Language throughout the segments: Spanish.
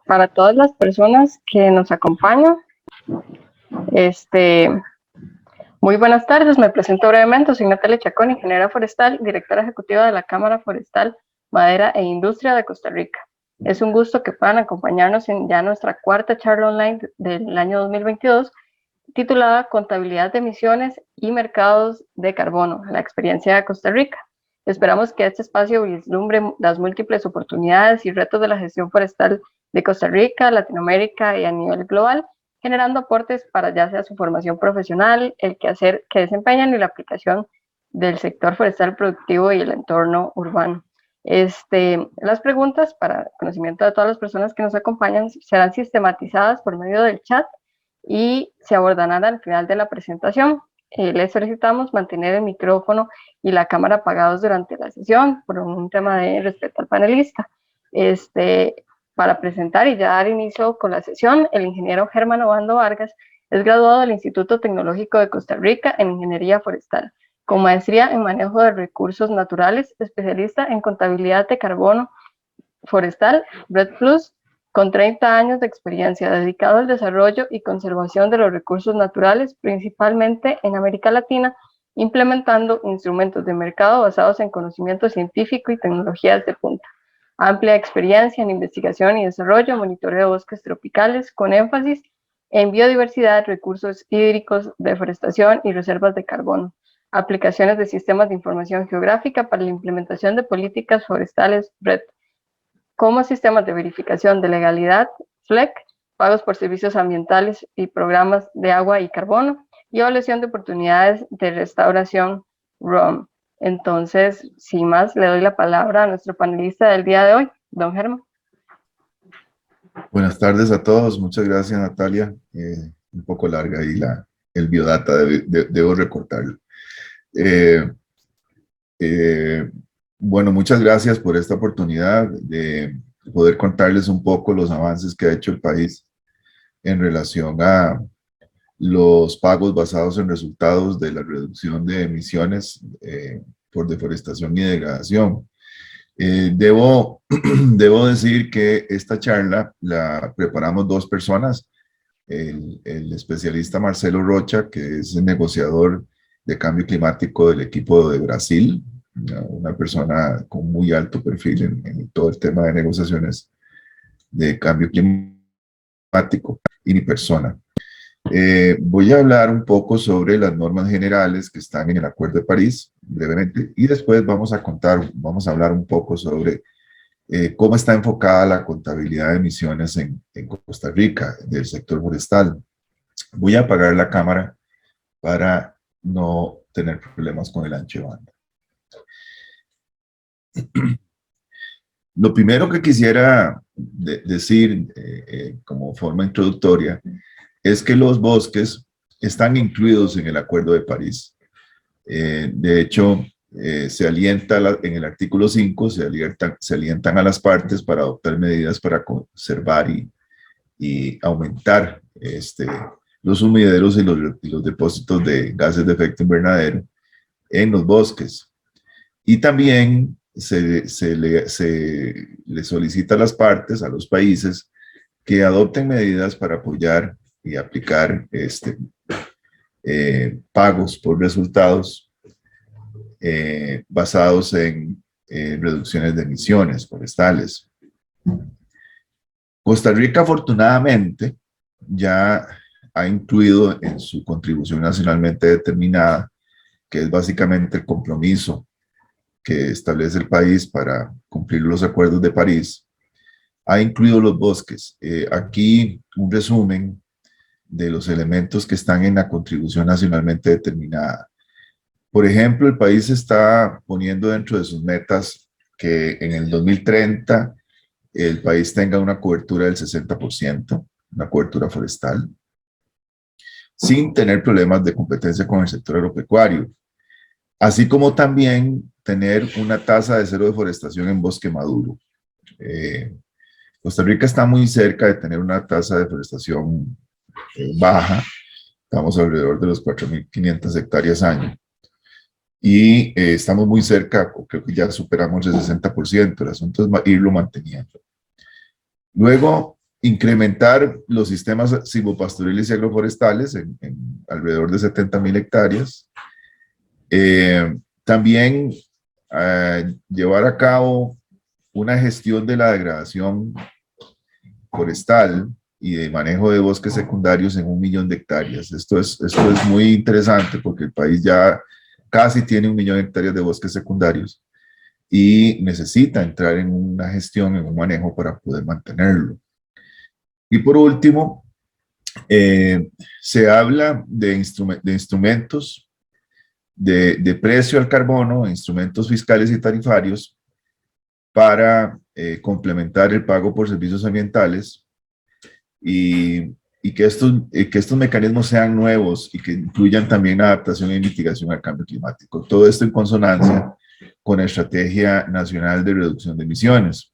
para todas las personas que nos acompañan. Muy buenas tardes, me presento brevemente, soy Natalia Chacón, ingeniera forestal, directora ejecutiva de la Cámara Forestal, Madera e Industria de Costa Rica. Es un gusto que puedan acompañarnos en ya nuestra cuarta charla online del año 2022, titulada Contabilidad de emisiones y mercados de carbono, la experiencia de Costa Rica. Esperamos que este espacio vislumbre las múltiples oportunidades y retos de la gestión forestal de Costa Rica, Latinoamérica y a nivel global, generando aportes para ya sea su formación profesional, el quehacer que desempeñan y la aplicación del sector forestal productivo y el entorno urbano. Las preguntas para conocimiento de todas las personas que nos acompañan serán sistematizadas por medio del chat y se abordarán al final de la presentación. Les solicitamos mantener el micrófono y la cámara apagados durante la sesión por un tema de respeto al panelista. Para presentar y ya dar inicio con la sesión, el ingeniero Germán Obando Vargas es graduado del Instituto Tecnológico de Costa Rica en Ingeniería Forestal, con maestría en manejo de recursos naturales, especialista en contabilidad de carbono forestal, REDD+, con 30 años de experiencia dedicado al desarrollo y conservación de los recursos naturales, principalmente en América Latina, implementando instrumentos de mercado basados en conocimiento científico y tecnologías de punta. Amplia experiencia en investigación y desarrollo, monitoreo de bosques tropicales, con énfasis en biodiversidad, recursos hídricos, deforestación y reservas de carbono. Aplicaciones de sistemas de información geográfica para la implementación de políticas forestales REDD, como sistemas de verificación de legalidad, FLEC, pagos por servicios ambientales y programas de agua y carbono, y evaluación de oportunidades de restauración ROM. Entonces, sin más, le doy la palabra a nuestro panelista del día de hoy, don Germán. Buenas tardes a todos, muchas gracias Natalia. Un poco larga ahí el biodata, debo recortarlo. Bueno, muchas gracias por esta oportunidad de poder contarles un poco los avances que ha hecho el país en relación a los pagos basados en resultados de la reducción de emisiones por deforestación y degradación. Debo decir que esta charla la preparamos dos personas, el especialista Marcelo Rocha, que es el negociador de cambio climático del equipo de Brasil, una persona con muy alto perfil en todo el tema de negociaciones de cambio climático, y mi persona. Voy a hablar un poco sobre las normas generales que están en el Acuerdo de París, brevemente, y después vamos a hablar un poco sobre cómo está enfocada la contabilidad de emisiones en Costa Rica, del sector forestal. Voy a apagar la cámara para no tener problemas con el ancho de banda. Lo primero que quisiera decir como forma introductoria es que los bosques están incluidos en el Acuerdo de París. De hecho, se alienta en el artículo 5, se alientan a las partes para adoptar medidas para conservar y aumentar los sumideros y los depósitos de gases de efecto invernadero en los bosques. Y también se le solicita a las partes, a los países, que adopten medidas para apoyar y aplicar pagos por resultados basados en reducciones de emisiones forestales. Costa Rica, afortunadamente, ya ha incluido en su contribución nacionalmente determinada, que es básicamente el compromiso que establece el país para cumplir los acuerdos de París, ha incluido los bosques. Aquí un resumen de los elementos que están en la contribución nacionalmente determinada. Por ejemplo, el país está poniendo dentro de sus metas que en el 2030 el país tenga una cobertura del 60%, una cobertura forestal, sin tener problemas de competencia con el sector agropecuario, así como también tener una tasa de cero deforestación en bosque maduro. Costa Rica está muy cerca de tener una tasa de deforestación baja, estamos alrededor de los 4.500 hectáreas año. Y estamos muy cerca, creo que ya superamos el 60%, el asunto es irlo manteniendo. Luego, incrementar los sistemas silvopastoriles y agroforestales en alrededor de 70,000 hectáreas. También llevar a cabo una gestión de la degradación forestal y de manejo de bosques secundarios en 1 millón de hectáreas. Esto es muy interesante porque el país ya casi tiene 1 millón de hectáreas de bosques secundarios y necesita entrar en una gestión, en un manejo para poder mantenerlo. Y por último, se habla de instrumentos de precio al carbono, instrumentos fiscales y tarifarios para complementar el pago por servicios ambientales y que estos mecanismos sean nuevos y que incluyan también adaptación y mitigación al cambio climático. Todo esto en consonancia con la Estrategia Nacional de Reducción de Emisiones.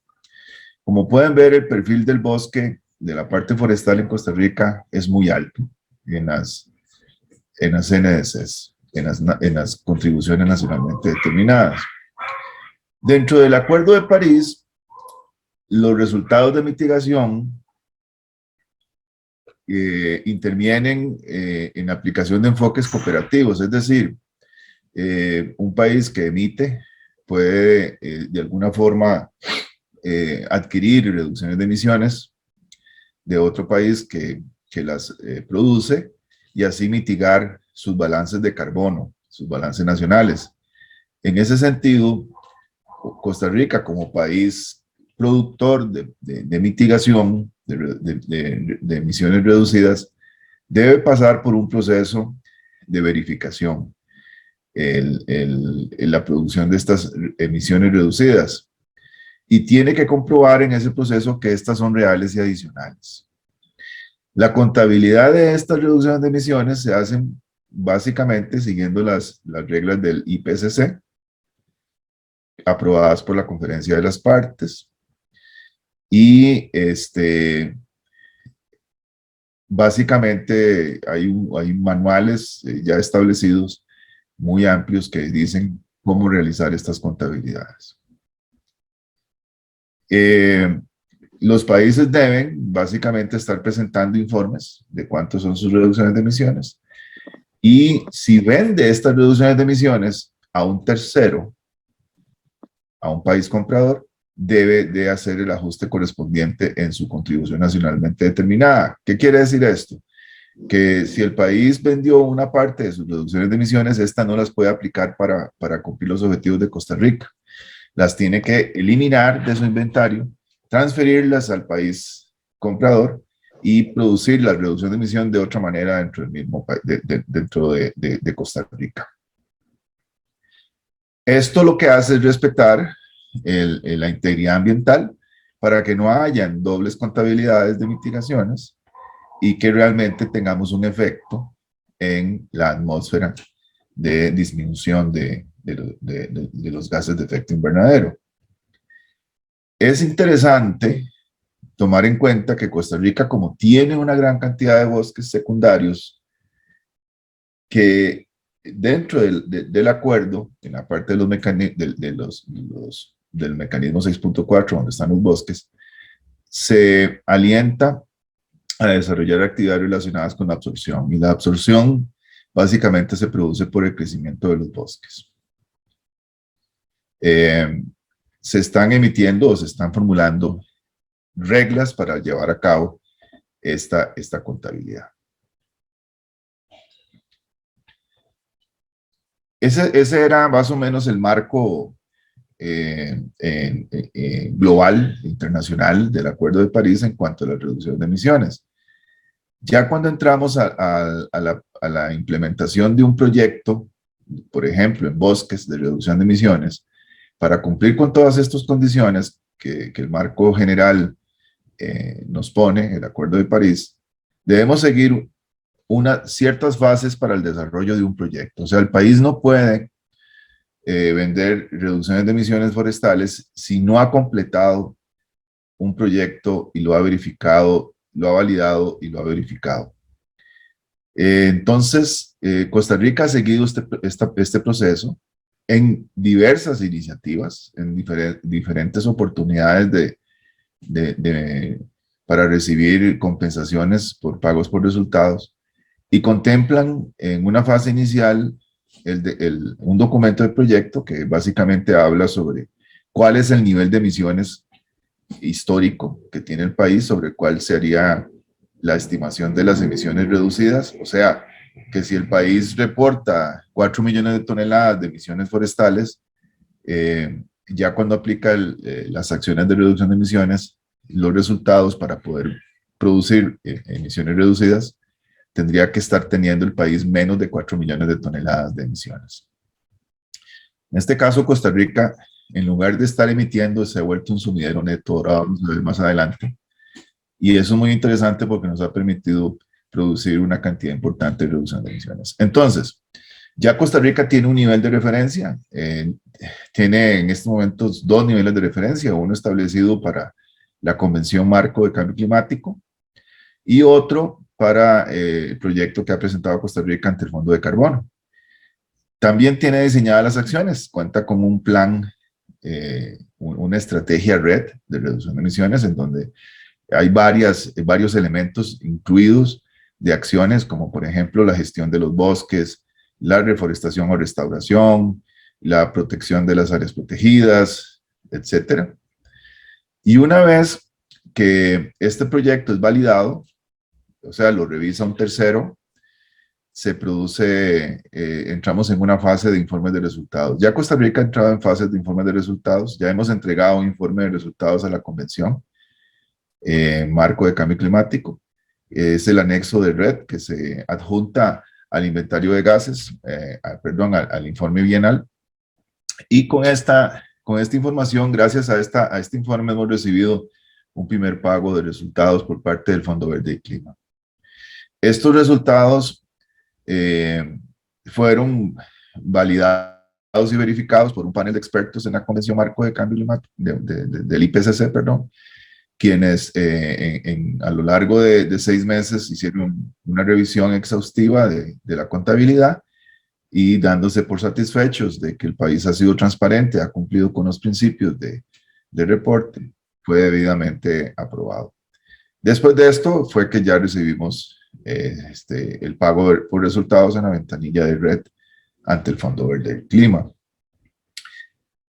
Como pueden ver, el perfil del bosque de la parte forestal en Costa Rica es muy alto en las NDCs, en las contribuciones nacionalmente determinadas. Dentro del Acuerdo de París, los resultados de mitigación intervienen en la aplicación de enfoques cooperativos, es decir, un país que emite puede de alguna forma adquirir reducciones de emisiones de otro país que las produce y así mitigar sus balances de carbono, sus balances nacionales. En ese sentido, Costa Rica como país productor de mitigación de emisiones reducidas debe pasar por un proceso de verificación en la producción de estas emisiones reducidas y tiene que comprobar en ese proceso que estas son reales y adicionales. La contabilidad de estas reducciones de emisiones se hacen básicamente siguiendo las reglas del IPCC, aprobadas por la Conferencia de las Partes, y básicamente hay manuales ya establecidos muy amplios que dicen cómo realizar estas contabilidades. Los países deben básicamente estar presentando informes de cuántos son sus reducciones de emisiones y si vende estas reducciones de emisiones a un tercero, a un país comprador, debe de hacer el ajuste correspondiente en su contribución nacionalmente determinada. ¿Qué quiere decir esto? Que si el país vendió una parte de sus reducciones de emisiones, esta no las puede aplicar para cumplir los objetivos de Costa Rica. Las tiene que eliminar de su inventario, transferirlas al país comprador y producir la reducción de emisión de otra manera dentro del mismo dentro de Costa Rica. Esto lo que hace es respetar la integridad ambiental para que no hayan dobles contabilidades de mitigaciones y que realmente tengamos un efecto en la atmósfera de disminución de los gases de efecto invernadero. Es interesante tomar en cuenta que Costa Rica, como tiene una gran cantidad de bosques secundarios, que dentro del acuerdo, en la parte de del mecanismo 6.4, donde están los bosques, se alienta a desarrollar actividades relacionadas con la absorción. Y la absorción básicamente se produce por el crecimiento de los bosques. Se están emitiendo o se están formulando reglas para llevar a cabo esta contabilidad. Ese era más o menos el marco global, internacional del Acuerdo de París en cuanto a la reducción de emisiones. Ya cuando entramos a la implementación de un proyecto, por ejemplo, en bosques de reducción de emisiones, para cumplir con todas estas condiciones que el marco general nos pone, el Acuerdo de París, debemos seguir ciertas fases para el desarrollo de un proyecto. O sea, el país no puede vender reducciones de emisiones forestales si no ha completado un proyecto y lo ha verificado, lo ha validado y lo ha verificado. Entonces, Costa Rica ha seguido este proceso en diversas iniciativas, en diferentes oportunidades de para recibir compensaciones por pagos por resultados y contemplan en una fase inicial un documento de proyecto que básicamente habla sobre cuál es el nivel de emisiones histórico que tiene el país, sobre cuál sería la estimación de las emisiones reducidas, o sea, que si el país reporta 4 millones de toneladas de emisiones forestales, ya cuando aplica las acciones de reducción de emisiones, los resultados para poder producir emisiones reducidas, tendría que estar teniendo el país menos de 4 millones de toneladas de emisiones. En este caso, Costa Rica, en lugar de estar emitiendo, se ha vuelto un sumidero neto, ahora vamos a ver más adelante. Y eso es muy interesante porque nos ha permitido producir una cantidad importante de reducción de emisiones. Entonces, ya Costa Rica tiene un nivel de referencia, tiene en estos momentos 2 niveles de referencia, uno establecido para la Convención Marco de Cambio Climático y otro para el proyecto que ha presentado Costa Rica ante el Fondo de Carbono. También tiene diseñadas las acciones, cuenta con un plan, una estrategia red de reducción de emisiones en donde hay varios elementos incluidos de acciones, como por ejemplo la gestión de los bosques, la reforestación o restauración, la protección de las áreas protegidas, etcétera. Y una vez que este proyecto es validado, o sea, lo revisa un tercero, se produce, entramos en una fase de informes de resultados. Ya Costa Rica ha entrado en fases de informes de resultados, ya hemos entregado un informe de resultados a la Convención Marco de Cambio Climático. Es el anexo de RED que se adjunta al inventario de gases, al informe bienal. Y con esta información, gracias a este informe, hemos recibido un primer pago de resultados por parte del Fondo Verde y Clima. Estos resultados fueron validados y verificados por un panel de expertos en la Convención Marco de Cambio Climático, del IPCC, perdón, quienes a lo largo de 6 meses hicieron una revisión exhaustiva de la contabilidad y dándose por satisfechos de que el país ha sido transparente, ha cumplido con los principios de reporte, fue debidamente aprobado. Después de esto fue que ya recibimos el pago por resultados en la ventanilla de RED ante el Fondo Verde del Clima.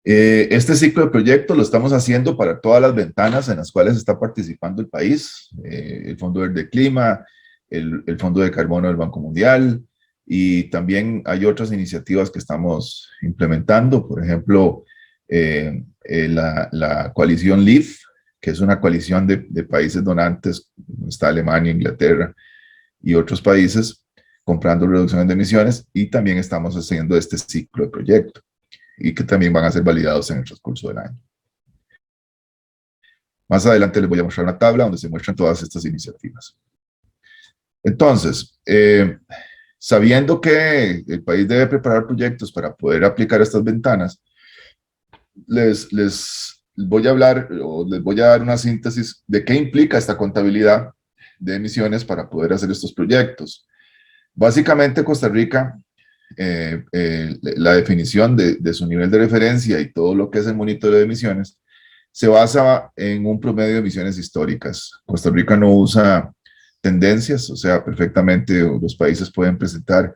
Este ciclo de proyectos lo estamos haciendo para todas las ventanas en las cuales está participando el país, el Fondo Verde del Clima, el Fondo de Carbono del Banco Mundial, y también hay otras iniciativas que estamos implementando, por ejemplo, la coalición LEAF, que es una coalición de países donantes, está Alemania, Inglaterra y otros países, comprando reducciones de emisiones, y también estamos haciendo este ciclo de proyecto, y que también van a ser validados en el transcurso del año. Más adelante les voy a mostrar una tabla donde se muestran todas estas iniciativas. Entonces, sabiendo que el país debe preparar proyectos para poder aplicar estas ventanas, les voy a hablar o les voy a dar una síntesis de qué implica esta contabilidad de emisiones para poder hacer estos proyectos. Básicamente, Costa Rica, la definición de su nivel de referencia y todo lo que es el monitoreo de emisiones, se basa en un promedio de emisiones históricas. Costa Rica no usa tendencias, o sea, perfectamente los países pueden presentar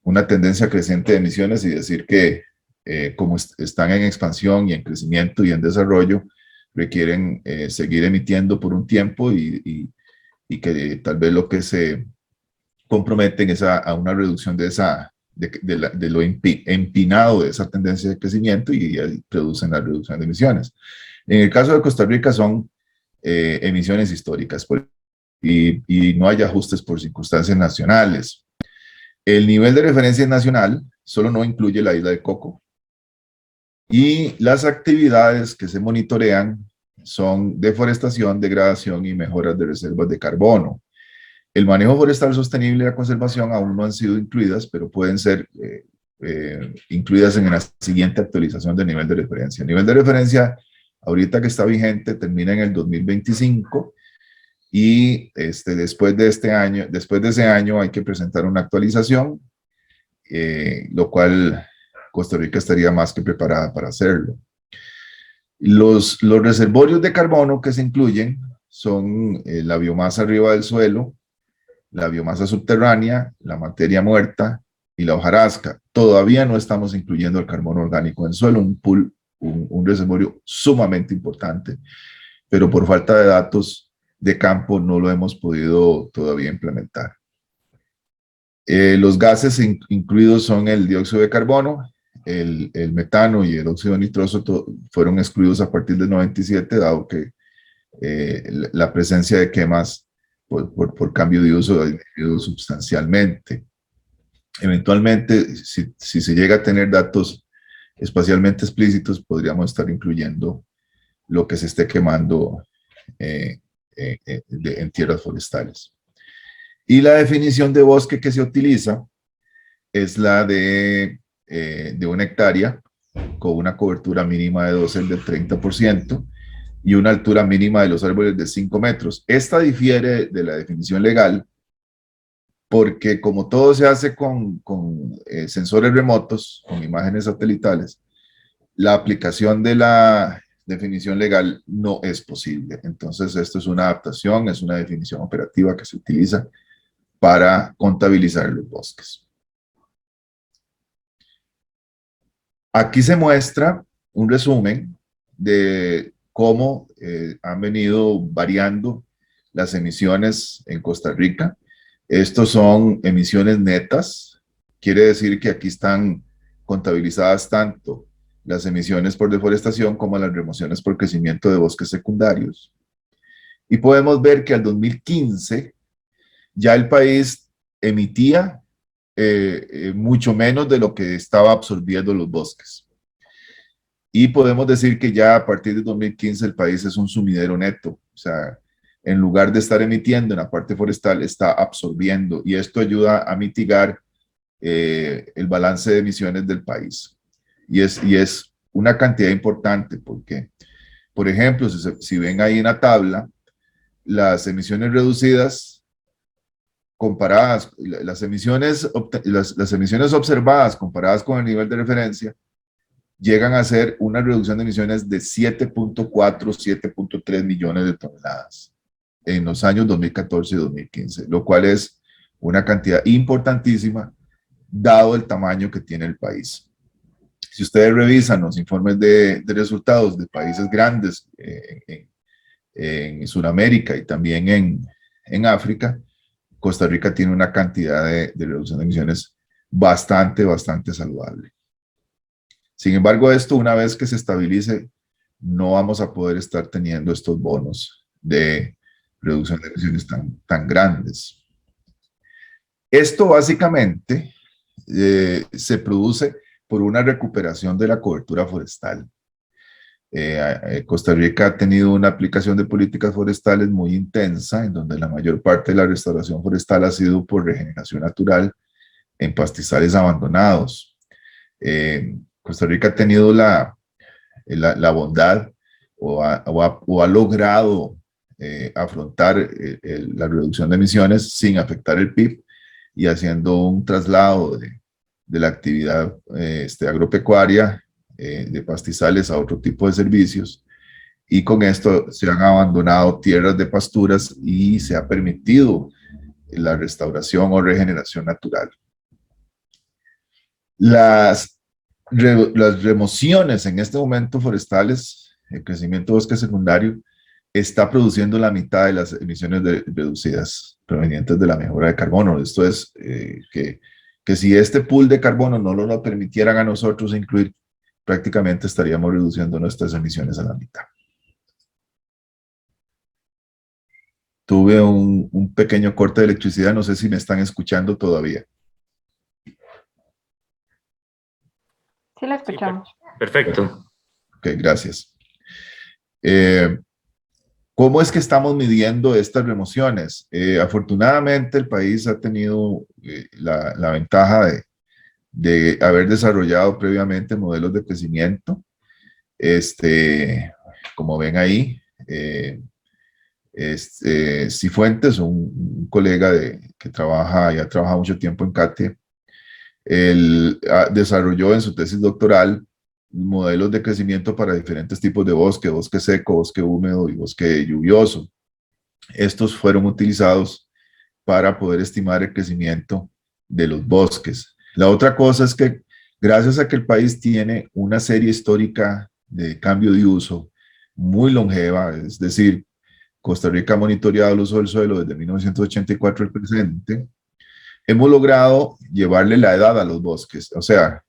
una tendencia creciente de emisiones y decir que como están en expansión y en crecimiento y en desarrollo, requieren seguir emitiendo por un tiempo y que tal vez lo que se comprometen es a una reducción de lo empinado de esa tendencia de crecimiento y producen la reducción de emisiones. En el caso de Costa Rica son emisiones históricas y no hay ajustes por circunstancias nacionales. El nivel de referencia nacional solo no incluye la isla de Coco y las actividades que se monitorean son deforestación, degradación y mejoras de reservas de carbono. El manejo forestal sostenible y la conservación aún no han sido incluidas, pero pueden ser incluidas en la siguiente actualización del nivel de referencia. El nivel de referencia, ahorita que está vigente, termina en el 2025 y después de ese año hay que presentar una actualización, lo cual Costa Rica estaría más que preparada para hacerlo. Los reservorios de carbono que se incluyen son la biomasa arriba del suelo, la biomasa subterránea, la materia muerta y la hojarasca. Todavía no estamos incluyendo el carbono orgánico en el suelo, un pool, un reservorio sumamente importante, pero por falta de datos de campo no lo hemos podido todavía implementar. Los gases incluidos son el dióxido de carbono, el metano y el óxido nitroso fueron excluidos a partir del 97, dado que la presencia de quemas por cambio de uso ha disminuido sustancialmente. Eventualmente, si se llega a tener datos espacialmente explícitos, podríamos estar incluyendo lo que se esté quemando en tierras forestales. Y la definición de bosque que se utiliza es la de 1 hectárea con una cobertura mínima de dosel del 30% y una altura mínima de los árboles de 5 metros. Esta difiere de la definición legal porque como todo se hace con sensores remotos, con imágenes satelitales, la aplicación de la definición legal no es posible. Entonces esto es una adaptación, es una definición operativa que se utiliza para contabilizar los bosques. Aquí se muestra un resumen de cómo han venido variando las emisiones en Costa Rica. Estos son emisiones netas, quiere decir que aquí están contabilizadas tanto las emisiones por deforestación como las remociones por crecimiento de bosques secundarios. Y podemos ver que al 2015 ya el país emitía mucho menos de lo que estaba absorbiendo los bosques. Y podemos decir que ya a partir de 2015 el país es un sumidero neto, o sea, en lugar de estar emitiendo en la parte forestal, está absorbiendo, y esto ayuda a mitigar el balance de emisiones del país. Y es una cantidad importante porque, por ejemplo, si ven ahí en la tabla, las emisiones reducidas comparadas, las emisiones observadas comparadas con el nivel de referencia, llegan a ser una reducción de emisiones de 7.4, 7.3 millones de toneladas en los años 2014 y 2015, lo cual es una cantidad importantísima dado el tamaño que tiene el país. Si ustedes revisan los informes de resultados de países grandes en Sudamérica y también en África, Costa Rica tiene una cantidad de reducción de emisiones bastante saludable. Sin embargo, esto una vez que se estabilice, no vamos a poder estar teniendo estos bonos de reducción de emisiones tan grandes. Esto básicamente se produce por una recuperación de la cobertura forestal. Costa Rica ha tenido una aplicación de políticas forestales muy intensa, en donde la mayor parte de la restauración forestal ha sido por regeneración natural en pastizales abandonados. Costa Rica ha tenido la bondad o ha logrado afrontar la reducción de emisiones sin afectar el PIB y haciendo un traslado de la actividad agropecuaria de pastizales a otro tipo de servicios, y con esto se han abandonado tierras de pasturas y se ha permitido la restauración o regeneración natural. Las remociones en este momento forestales, el crecimiento de bosque secundario, está produciendo la mitad de las emisiones reducidas provenientes de la mejora de carbono. Esto es que si este pool de carbono no lo permitieran a nosotros incluir, prácticamente estaríamos reduciendo nuestras emisiones a la mitad. Tuve un pequeño corte de electricidad, no sé si me están escuchando todavía. Sí, la escuchamos. Perfecto. Ok, gracias. ¿Cómo es que estamos midiendo estas remociones? Afortunadamente el país ha tenido la ventaja de haber desarrollado previamente modelos de crecimiento. Como ven ahí, Cifuentes, un colega que trabaja y ha trabajado mucho tiempo en CATIE, él desarrolló en su tesis doctoral modelos de crecimiento para diferentes tipos de bosque, bosque seco, bosque húmedo y bosque lluvioso. estos fueron utilizados para poder estimar el crecimiento de los bosques. La otra cosa es que gracias a que el país tiene una serie histórica de cambio de uso muy longeva, es decir, Costa Rica ha monitoreado el uso del suelo desde 1984 al presente, hemos logrado llevarle la edad a los bosques. O sea,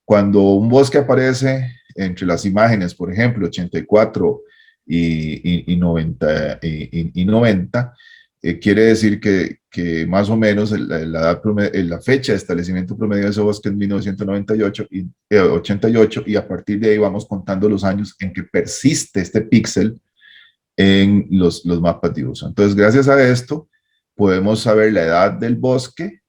cuando un bosque aparece entre las imágenes, por ejemplo, 84 y 90, y 90 quiere decir que más o menos la fecha de establecimiento promedio de ese bosque es 1998 88, y a partir de ahí vamos contando los años en que persiste este píxel en los mapas de uso. Entonces, gracias a esto, podemos saber la edad del bosque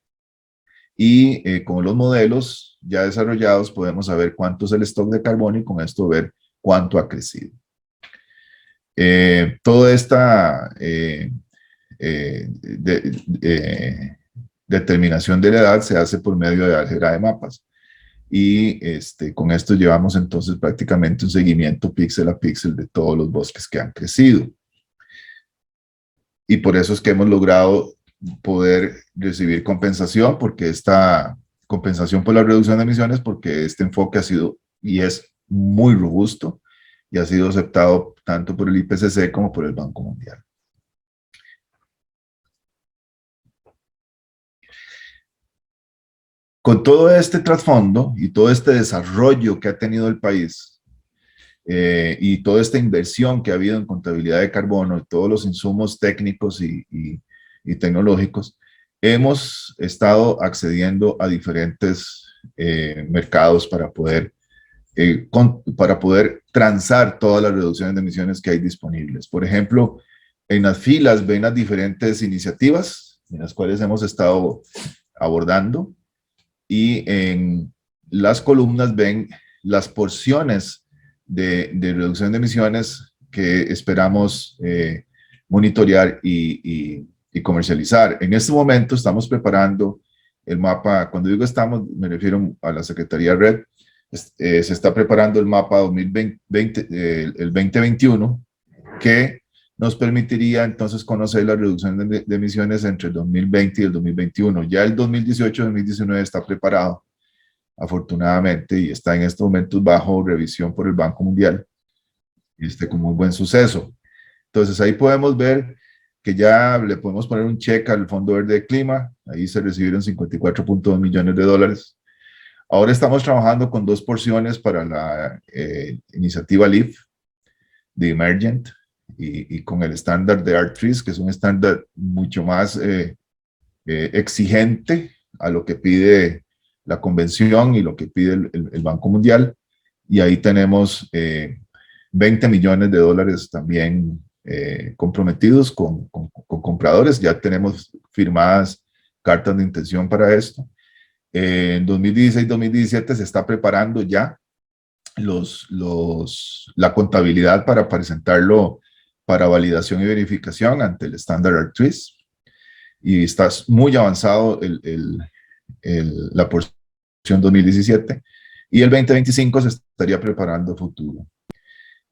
y con los modelos ya desarrollados podemos saber cuánto es el stock de carbono y con esto ver cuánto ha crecido. Toda esta determinación de la edad se hace por medio de álgebra de mapas. Y con esto llevamos entonces prácticamente un seguimiento píxel a píxel de todos los bosques que han crecido. Y por eso es que hemos logrado poder recibir compensación, porque esta compensación por la reducción de emisiones, porque este enfoque ha sido y es muy robusto y ha sido aceptado tanto por el IPCC como por el Banco Mundial. Con todo este trasfondo y todo este desarrollo que ha tenido el país y toda esta inversión que ha habido en contabilidad de carbono y todos los insumos técnicos y tecnológicos, hemos estado accediendo a diferentes mercados para poder transar todas las reducciones de emisiones que hay disponibles. Por ejemplo, en las filas ven las diferentes iniciativas en las cuales hemos estado abordando, y en las columnas ven las porciones de reducción de emisiones que esperamos monitorear y comercializar. En este momento estamos preparando el mapa. Cuando digo estamos, me refiero a la Secretaría Red. Se está preparando el mapa 2020, el 2021, que nos permitiría entonces conocer la reducción de emisiones entre el 2020 y el 2021. Ya el 2018-2019 está preparado, afortunadamente, y está en estos momentos bajo revisión por el Banco Mundial, con muy buen suceso. Entonces ahí podemos ver que ya le podemos poner un check al Fondo Verde de Clima, ahí se recibieron 54.2 millones de dólares. Ahora estamos trabajando con 2 porciones para la iniciativa LEAF de Emergent, y con el estándar de ARC3, que es un estándar mucho más exigente a lo que pide la convención y lo que pide el Banco Mundial. Y ahí tenemos 20 millones de dólares también comprometidos con compradores. Ya tenemos firmadas cartas de intención para esto. En 2016-2017 se está preparando ya la contabilidad para presentarlo para validación y verificación ante el estándar ARC3, y está muy avanzado la porción 2017, y el 2025 se estaría preparando futuro.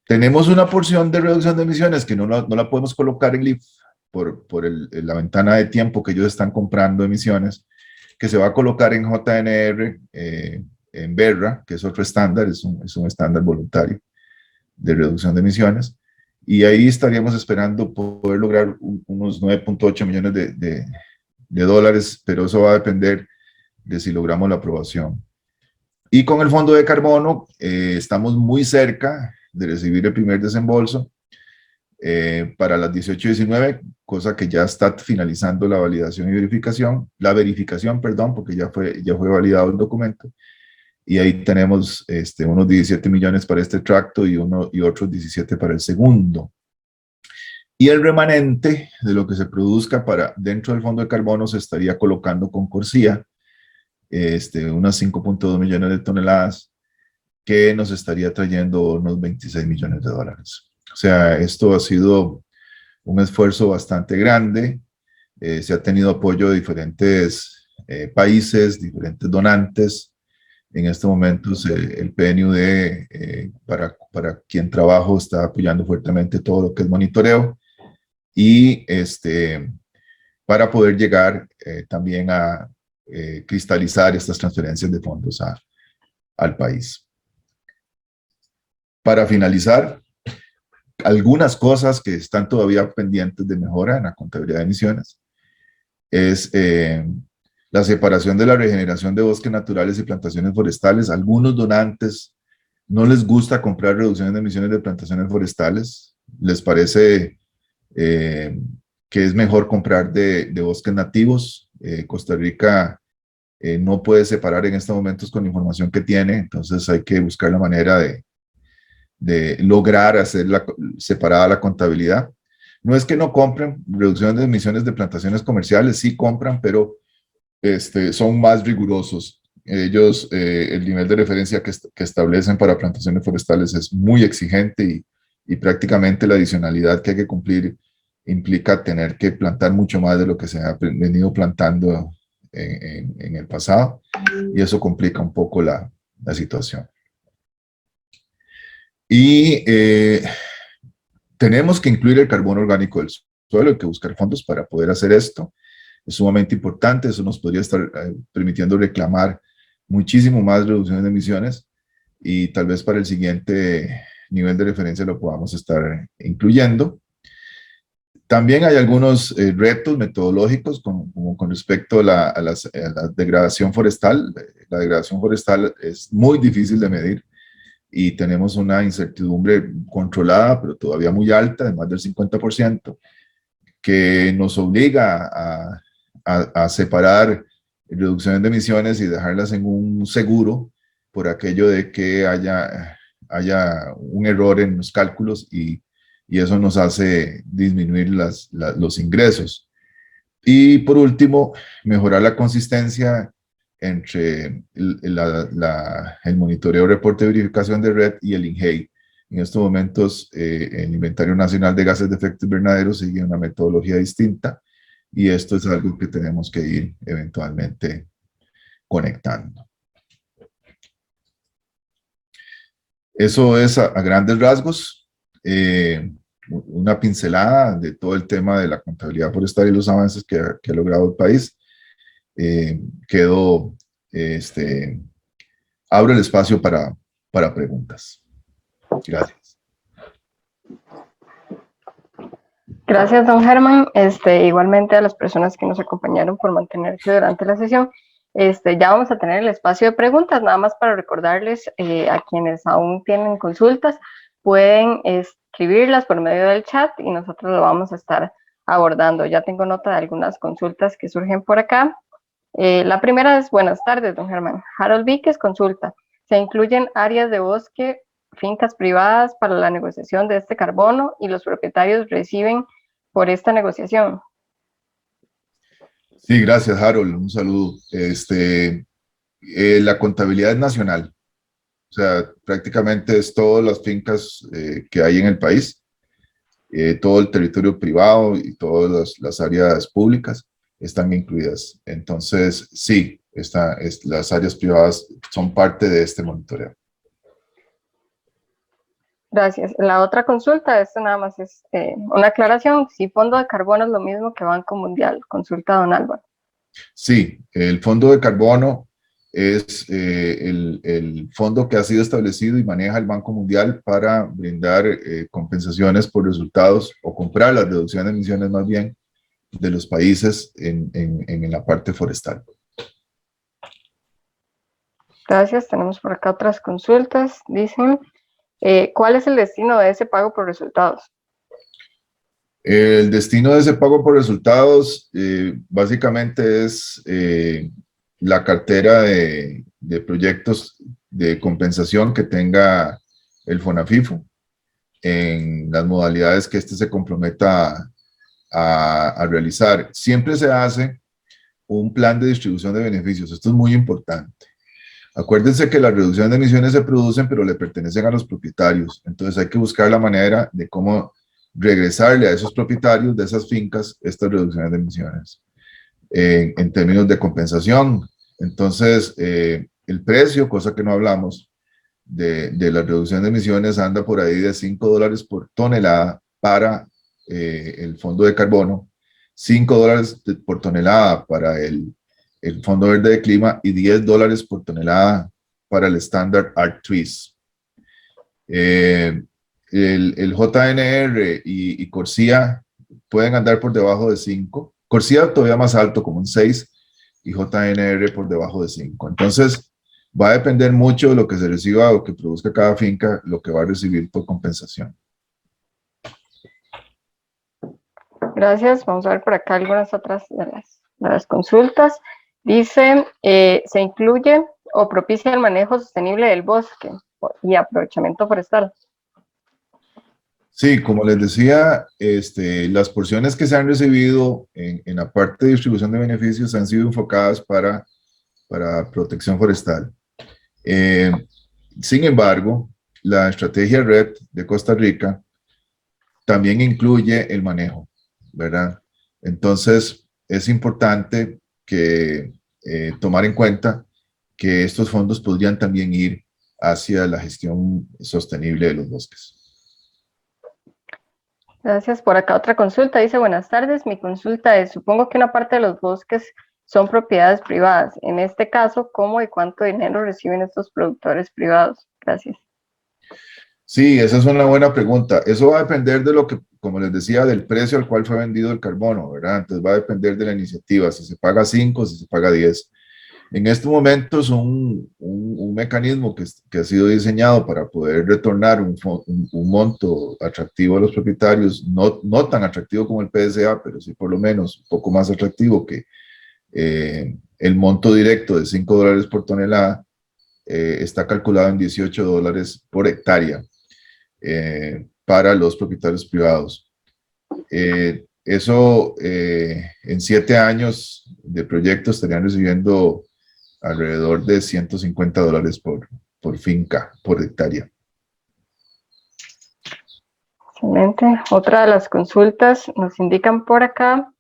Tenemos una porción de reducción de emisiones que no la podemos colocar en LEAF por la ventana de tiempo que ellos están comprando emisiones, que se va a colocar en JNR, en BERRA, que es otro estándar, es un estándar voluntario de reducción de emisiones, y ahí estaríamos esperando poder lograr unos 9.8 millones de dólares, pero eso va a depender de si logramos la aprobación. Y con el Fondo de Carbono estamos muy cerca de recibir el primer desembolso para las 18-19, cosa que ya está finalizando la validación y verificación, perdón, porque ya fue validado el documento. Y ahí tenemos unos 17 millones para este tracto y otros 17 para el segundo. Y el remanente de lo que se produzca dentro del Fondo de Carbono se estaría colocando con Corsia, unas 5.2 millones de toneladas, que nos estaría trayendo unos 26 millones de dólares. O sea, esto ha sido un esfuerzo bastante grande. Se ha tenido apoyo de diferentes países, diferentes donantes. En este momento el PNUD, para quien trabajo, está apoyando fuertemente todo lo que es monitoreo. y para poder llegar también a cristalizar estas transferencias de fondos al país. Para finalizar, algunas cosas que están todavía pendientes de mejora en la contabilidad de emisiones es la separación de la regeneración de bosques naturales y plantaciones forestales. Algunos donantes no les gusta comprar reducciones de emisiones de plantaciones forestales, les parece que es mejor comprar de bosques nativos. Costa Rica no puede separar en estos momentos con la información que tiene, entonces hay que buscar la manera de lograr hacer separada la contabilidad. No es que no compren reducción de emisiones de plantaciones comerciales, sí compran, pero son más rigurosos. Ellos, el nivel de referencia que establecen para plantaciones forestales es muy exigente y prácticamente la adicionalidad que hay que cumplir implica tener que plantar mucho más de lo que se ha venido plantando en el pasado, y eso complica un poco la situación. Y tenemos que incluir el carbono orgánico del suelo, hay que buscar fondos para poder hacer esto. Es sumamente importante, eso nos podría estar permitiendo reclamar muchísimo más reducciones de emisiones, y tal vez para el siguiente nivel de referencia lo podamos estar incluyendo. También hay algunos retos metodológicos como con respecto a la degradación forestal. La degradación forestal es muy difícil de medir y tenemos una incertidumbre controlada, pero todavía muy alta, de más del 50%, que nos obliga a separar reducciones de emisiones y dejarlas en un seguro por aquello de que haya un error en los cálculos, y eso nos hace disminuir los ingresos. Y por último, mejorar la consistencia entre el monitoreo, reporte de verificación de red y el INGEI. En estos momentos, el Inventario Nacional de Gases de Efecto Invernadero sigue una metodología distinta, y esto es algo que tenemos que ir eventualmente conectando. Eso es a grandes rasgos, una pincelada de todo el tema de la contabilidad forestal y los avances que ha logrado el país. Abro el espacio para preguntas. Gracias. Gracias, don Germán. Igualmente a las personas que nos acompañaron por mantenerse durante la sesión. Ya vamos a tener el espacio de preguntas, nada más para recordarles a quienes aún tienen consultas, pueden escribirlas por medio del chat y nosotros lo vamos a estar abordando. Ya tengo nota de algunas consultas que surgen por acá. La primera es: buenas tardes, don Germán. Harold Víquez consulta: ¿se incluyen áreas de bosque, fincas privadas para la negociación de este carbono y los propietarios reciben por esta negociación? Sí, gracias, Harold. Un saludo. La contabilidad es nacional. O sea, prácticamente es todas las fincas que hay en el país, todo el territorio privado y todas las áreas públicas están incluidas. Entonces, sí, las áreas privadas son parte de este monitoreo. Gracias. La otra consulta, esto nada más es una aclaración: si Fondo de Carbono es lo mismo que Banco Mundial. Consulta don Álvaro. Sí, el Fondo de Carbono es el fondo que ha sido establecido y maneja el Banco Mundial para brindar compensaciones por resultados, o comprar las reducciones de emisiones más bien de los países en la parte forestal. Gracias. Tenemos por acá otras consultas. Dicen: ¿cuál es el destino de ese pago por resultados? El destino de ese pago por resultados básicamente es la cartera de proyectos de compensación que tenga el FONAFIFO en las modalidades que se comprometa a realizar. Siempre se hace un plan de distribución de beneficios. Esto es muy importante. Acuérdense que las reducciones de emisiones se producen, pero le pertenecen a los propietarios. Entonces hay que buscar la manera de cómo regresarle a esos propietarios de esas fincas estas reducciones de emisiones en términos de compensación. Entonces, el precio, cosa que no hablamos, de la reducción de emisiones anda por ahí de $5 por tonelada para el fondo de carbono, $5 por tonelada para el Fondo Verde de Clima y $10 por tonelada para el Standard Art-Trees. El JNR y Corsia pueden andar por debajo de 5. Corsia todavía más alto, como un 6, y JNR por debajo de 5. Entonces, va a depender mucho de lo que se reciba o que produzca cada finca, lo que va a recibir por compensación. Gracias. Vamos a ver por acá algunas otras de las consultas. Dice, ¿se incluye o propicia el manejo sostenible del bosque y aprovechamiento forestal? Sí, como les decía, las porciones que se han recibido en la parte de distribución de beneficios han sido enfocadas para protección forestal. Sin embargo, la estrategia RED de Costa Rica también incluye el manejo, ¿verdad? Entonces, es importante que tomar en cuenta que estos fondos podrían también ir hacia la gestión sostenible de los bosques. Gracias. Por acá otra consulta. Dice, buenas tardes. Mi consulta es, supongo que una parte de los bosques son propiedades privadas. En este caso, ¿cómo y cuánto dinero reciben estos productores privados? Gracias. Sí, esa es una buena pregunta. Eso va a depender de lo que, como les decía, del precio al cual fue vendido el carbono, ¿verdad? Entonces va a depender de la iniciativa, si se paga 5, si se paga 10. En estos momentos, un mecanismo que ha sido diseñado para poder retornar un monto atractivo a los propietarios, no tan atractivo como el PSA, pero sí por lo menos un poco más atractivo que el monto directo de $5 por tonelada, está calculado en $18 por hectárea para los propietarios privados. Eso en 7 años de proyecto estarían recibiendo alrededor de $150 por finca, por hectárea. Excelente. Otra de las consultas nos indican por acá,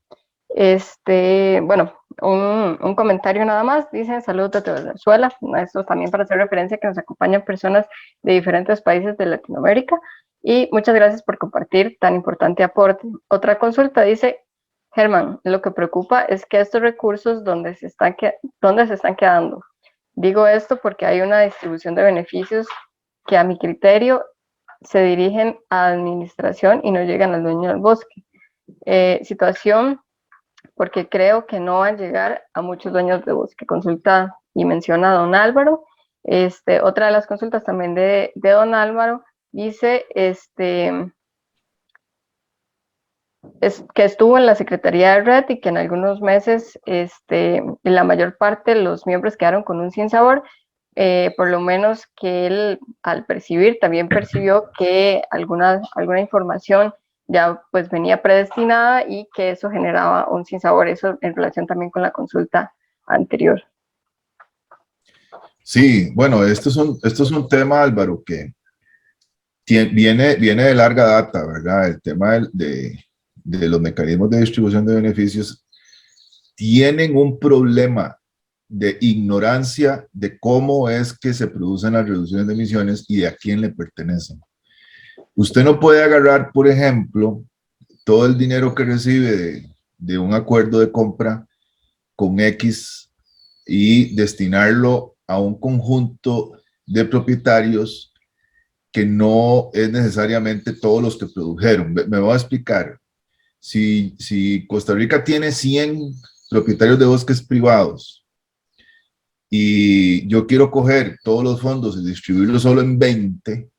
bueno, un comentario nada más. Dicen, saludos desde Venezuela. Esto también para hacer referencia que nos acompañan personas de diferentes países de Latinoamérica. Y muchas gracias por compartir tan importante aporte. Otra consulta dice, Germán, lo que preocupa es que estos recursos, ¿dónde se están quedando? Digo esto porque hay una distribución de beneficios que a mi criterio se dirigen a administración y no llegan al dueño del bosque. Situación porque creo que no va a llegar a muchos dueños de bosque. Consulta y menciona a don Álvaro. Otra de las consultas también de don Álvaro dice que estuvo en la Secretaría de Red y que en algunos meses en la mayor parte los miembros quedaron con un sinsabor. Por lo menos que él al percibir también percibió que alguna información ya pues venía predestinada y que eso generaba un sinsabor, eso en relación también con la consulta anterior. Sí, bueno, esto es un tema, Álvaro, que viene de larga data, ¿verdad? El tema de los mecanismos de distribución de beneficios tienen un problema de ignorancia de cómo es que se producen las reducciones de emisiones y de a quién le pertenecen. Usted no puede agarrar, por ejemplo, todo el dinero que recibe de un acuerdo de compra con X y destinarlo a un conjunto de propietarios que no es necesariamente todos los que produjeron. Me voy a explicar. Si Costa Rica tiene 100 propietarios de bosques privados y yo quiero coger todos los fondos y distribuirlos solo en 20,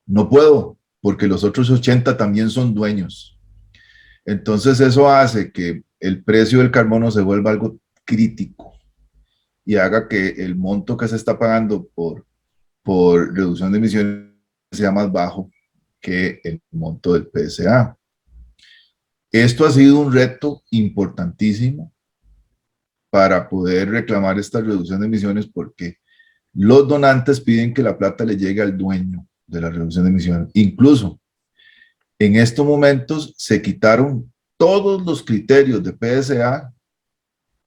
no puedo, porque los otros 80 también son dueños. Entonces eso hace que el precio del carbono se vuelva algo crítico y haga que el monto que se está pagando por reducción de emisiones sea más bajo que el monto del PSA. Esto ha sido un reto importantísimo para poder reclamar esta reducción de emisiones porque los donantes piden que la plata le llegue al dueño de la reducción de emisiones. Incluso en estos momentos se quitaron todos los criterios de PSA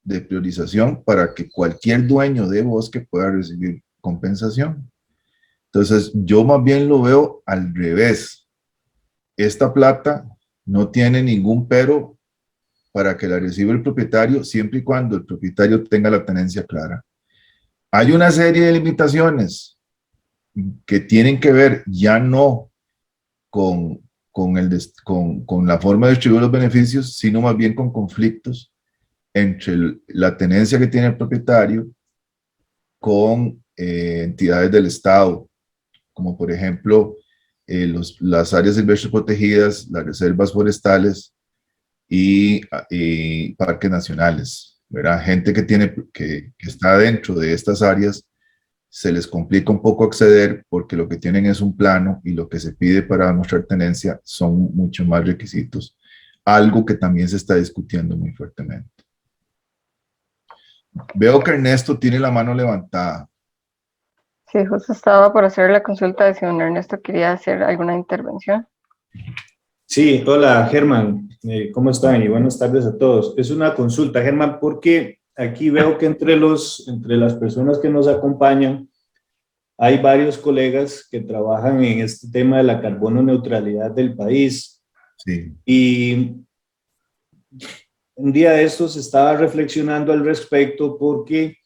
de priorización para que cualquier dueño de bosque pueda recibir compensación. Entonces, yo más bien lo veo al revés. Esta plata no tiene ningún pero para que la reciba el propietario, siempre y cuando el propietario tenga la tenencia clara. Hay una serie de limitaciones que tienen que ver ya no con la forma de distribuir los beneficios, sino más bien con conflictos entre la tenencia que tiene el propietario con entidades del Estado, como por ejemplo las áreas silvestres protegidas, las reservas forestales y parques nacionales, ¿verdad? Gente que está dentro de estas áreas se les complica un poco acceder porque lo que tienen es un plano y lo que se pide para demostrar tenencia son muchos más requisitos, algo que también se está discutiendo muy fuertemente. Veo que Ernesto tiene la mano levantada. Sí, justo estaba por hacer la consulta de si don Ernesto quería hacer alguna intervención. Sí, hola Germán, ¿cómo están? Y buenas tardes a todos. Es una consulta, Germán, porque aquí veo que entre las personas que nos acompañan hay varios colegas que trabajan en este tema de la carbono neutralidad del país. Sí. Y un día de estos estaba reflexionando al respecto porque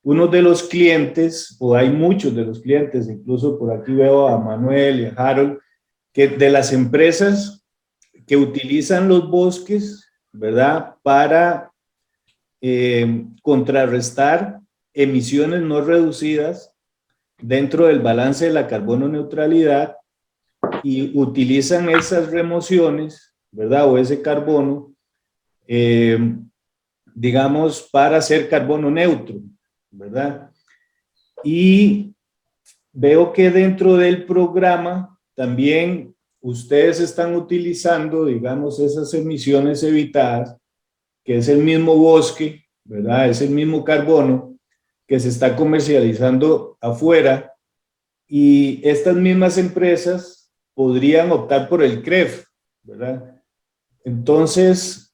uno de los clientes, o hay muchos de los clientes, incluso por aquí veo a Manuel y a Harold, que de las empresas que utilizan los bosques, ¿verdad? Para contrarrestar emisiones no reducidas dentro del balance de la carbono neutralidad y utilizan esas remociones, ¿verdad? O ese carbono, digamos, para hacer carbono neutro, ¿verdad? Y veo que dentro del programa también ustedes están utilizando, digamos, esas emisiones evitadas, que es el mismo bosque, ¿verdad? Es el mismo carbono que se está comercializando afuera y estas mismas empresas podrían optar por el CREF, ¿verdad? Entonces,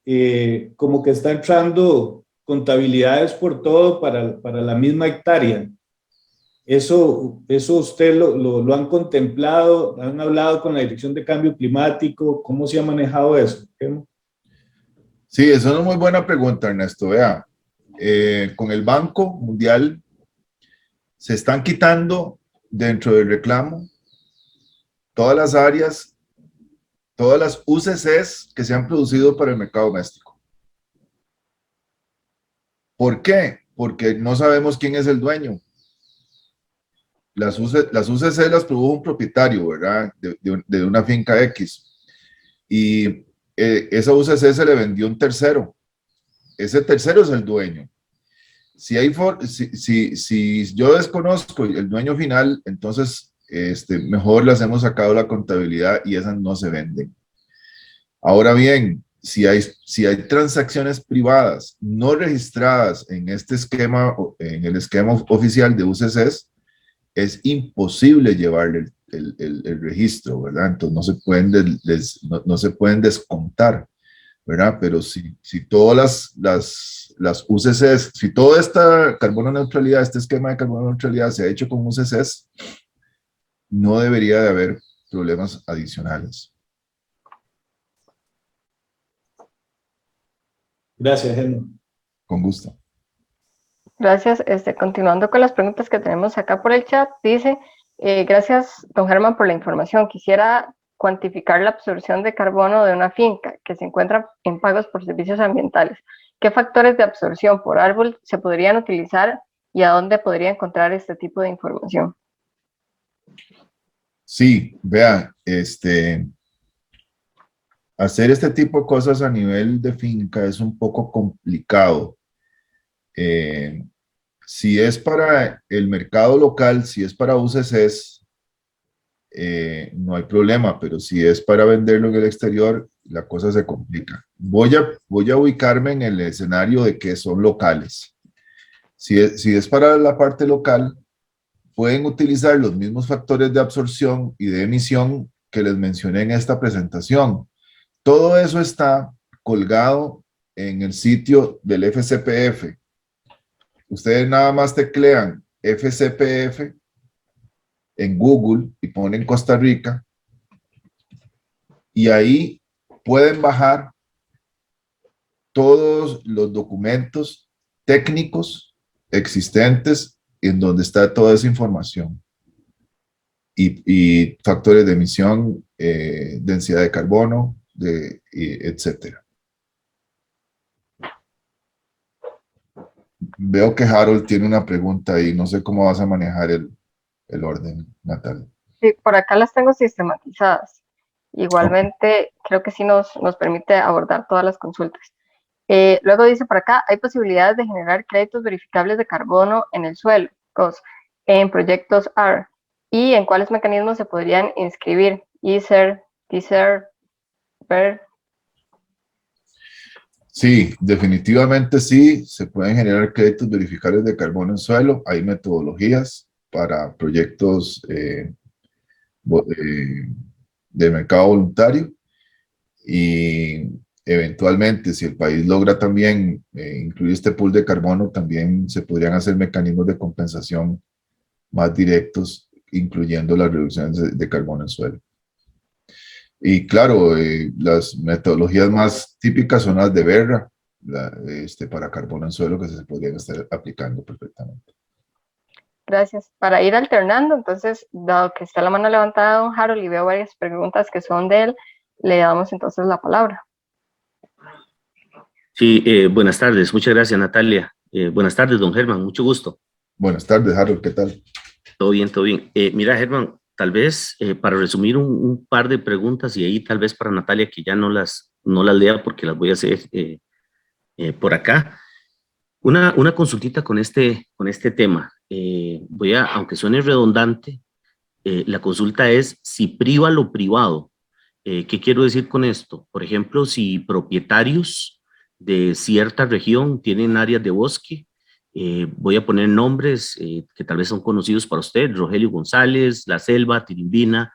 como que está entrando contabilidades por todo para la misma hectárea. Eso usted lo han contemplado, han hablado con la Dirección de Cambio Climático, ¿cómo se ha manejado eso? Sí, esa es una muy buena pregunta, Ernesto. Vea, con el Banco Mundial se están quitando dentro del reclamo todas las áreas, todas las UCCs que se han producido para el mercado doméstico. ¿Por qué? Porque no sabemos quién es el dueño. Las UCC las produjo un propietario, ¿verdad? De una finca X. Y esa UCC se le vendió a un tercero. Ese tercero es el dueño. Si yo desconozco el dueño final, entonces mejor les hemos sacado la contabilidad y esas no se venden. Ahora bien, si hay transacciones privadas no registradas en este esquema, en el esquema oficial de UCCs, es imposible llevarle el registro, ¿verdad? Entonces no se pueden descontar, ¿verdad? Pero si todas las UCCs, si toda esta carbono neutralidad, este esquema de carbono neutralidad se ha hecho con UCCs, no debería de haber problemas adicionales. Gracias, Germán. Con gusto. Gracias. Continuando con las preguntas que tenemos acá por el chat, dice, gracias, don Germán, por la información. Quisiera cuantificar la absorción de carbono de una finca que se encuentra en pagos por servicios ambientales. ¿Qué factores de absorción por árbol se podrían utilizar y a dónde podría encontrar este tipo de información? Sí, vea, hacer este tipo de cosas a nivel de finca es un poco complicado. Si es para el mercado local, si es para UCCs, no hay problema, pero si es para venderlo en el exterior, la cosa se complica. Voy a ubicarme en el escenario de que son locales. Si es para la parte local, pueden utilizar los mismos factores de absorción y de emisión que les mencioné en esta presentación. Todo eso está colgado en el sitio del FCPF. Ustedes nada más teclean FCPF en Google y ponen Costa Rica y ahí pueden bajar todos los documentos técnicos existentes en donde está toda esa información y factores de emisión, densidad de carbono, etcétera. Veo que Harold tiene una pregunta ahí, no sé cómo vas a manejar el orden, Natalia. Sí, por acá las tengo sistematizadas. Igualmente, creo que sí nos permite abordar todas las consultas. Luego dice por acá, hay posibilidades de generar créditos verificables de carbono en el suelo, en proyectos R, y en cuáles mecanismos se podrían inscribir, ISER, TISER, PER. Sí, definitivamente sí, se pueden generar créditos verificables de carbono en suelo, hay metodologías para proyectos de mercado voluntario y eventualmente si el país logra también incluir este pool de carbono, también se podrían hacer mecanismos de compensación más directos, incluyendo las reducciones de carbono en suelo. Y claro, las metodologías más típicas son las de Verra, para carbono en suelo, que se podrían estar aplicando perfectamente. Gracias. Para ir alternando, entonces, dado que está la mano levantada don Harold y veo varias preguntas que son de él, le damos entonces la palabra. Sí, buenas tardes. Muchas gracias, Natalia. Buenas tardes, don Germán. Mucho gusto. Buenas tardes, Harold. ¿Qué tal? Todo bien, todo bien. Mira, Germán, tal vez para resumir un par de preguntas y ahí tal vez para Natalia, que ya no las lea porque las voy a hacer por acá. Una consultita con este tema. Aunque suene redundante, la consulta es si priva lo privado. ¿Qué quiero decir con esto? Por ejemplo, si propietarios de cierta región tienen áreas de bosque, voy a poner nombres que tal vez son conocidos para usted, Rogelio González, La Selva, Tirimbina,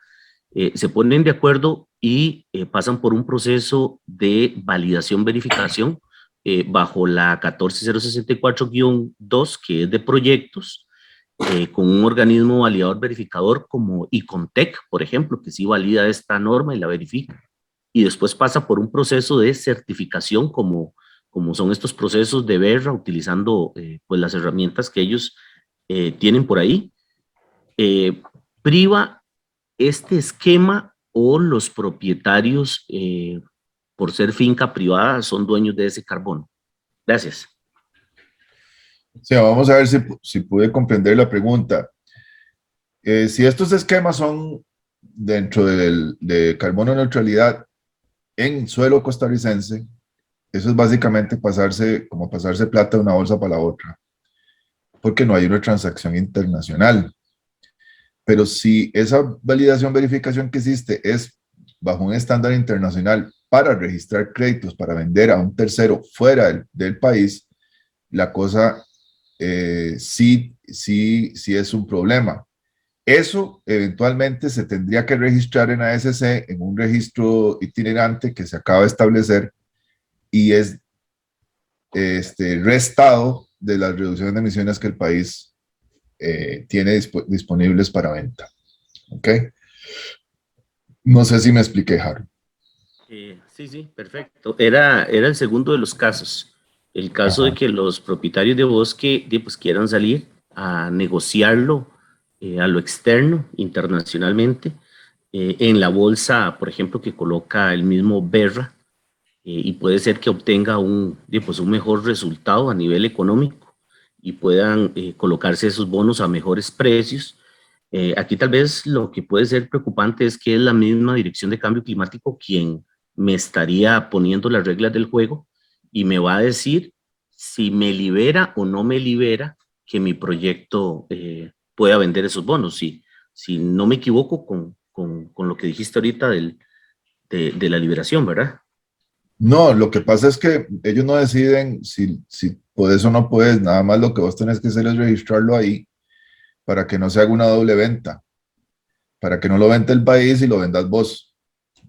se ponen de acuerdo y pasan por un proceso de validación, verificación, bajo la 14064-2, que es de proyectos, con un organismo validador verificador como ICONTEC, por ejemplo, que sí valida esta norma y la verifica. Y después pasa por un proceso de certificación como son estos procesos de Verra, utilizando pues las herramientas que ellos tienen por ahí. ¿Priva este esquema o los propietarios, por ser finca privada, son dueños de ese carbono? Gracias. Sí, vamos a ver si pude comprender la pregunta. Si estos esquemas son dentro de carbono neutralidad en suelo costarricense, eso es básicamente pasarse plata de una bolsa para la otra, porque no hay una transacción internacional. Pero si esa validación, verificación que existe es bajo un estándar internacional para registrar créditos para vender a un tercero fuera del país, la cosa sí es un problema. Eso eventualmente se tendría que registrar en ASC, en un registro itinerante que se acaba de establecer y es restado de las reducciones de emisiones que el país tiene disponibles para venta. ¿Ok? No sé si me expliqué, Harold. Sí, perfecto. Era el segundo de los casos. El caso Ajá. de que los propietarios de bosque pues, quieran salir a negociarlo a lo externo, internacionalmente, en la bolsa, por ejemplo, que coloca el mismo Verra, y puede ser que obtenga un mejor resultado a nivel económico y puedan colocarse esos bonos a mejores precios. Aquí tal vez lo que puede ser preocupante es que es la misma Dirección de Cambio Climático quien me estaría poniendo las reglas del juego y me va a decir si me libera o no me libera que mi proyecto pueda vender esos bonos. Si no me equivoco con lo que dijiste ahorita de la liberación, ¿verdad? No, lo que pasa es que ellos no deciden si puedes o no puedes, nada más lo que vos tenés que hacer es registrarlo ahí para que no se haga una doble venta, para que no lo venda el país y lo vendas vos.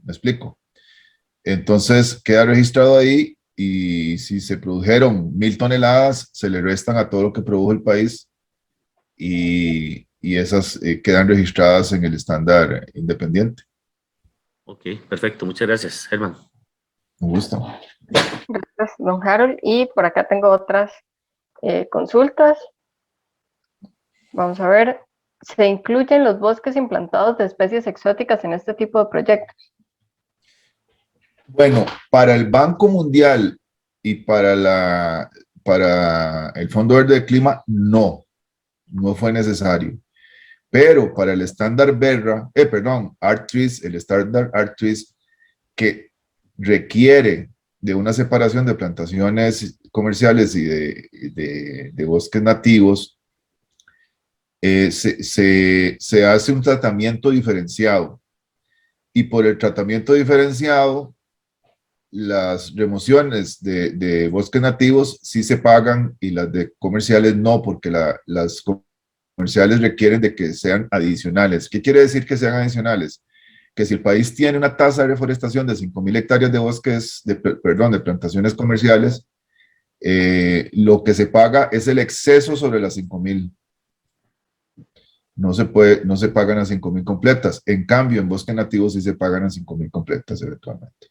¿Me explico? Entonces queda registrado ahí y si se produjeron 1000 toneladas, se le restan a todo lo que produjo el país y esas quedan registradas en el estándar independiente. Ok, perfecto. Muchas gracias, Germán. Un gusto. Gracias, don Harold. Y por acá tengo otras consultas. Vamos a ver. ¿Se incluyen los bosques implantados de especies exóticas en este tipo de proyectos? Bueno, para el Banco Mundial y para el Fondo Verde del Clima, no fue necesario. Pero para el estándar Berra, ARC-TRIZ, el estándar ARC-TRIZ, que requiere de una separación de plantaciones comerciales y de bosques nativos, se hace un tratamiento diferenciado. Y por el tratamiento diferenciado, las remociones de bosques nativos sí se pagan y las de comerciales no, porque las comerciales requieren de que sean adicionales. ¿Qué quiere decir que sean adicionales? Que si el país tiene una tasa de reforestación de 5,000 hectáreas de bosques, de plantaciones comerciales, lo que se paga es el exceso sobre las 5,000. No se pagan a 5,000 completas. En cambio, en bosques nativos sí se pagan a 5,000 completas eventualmente.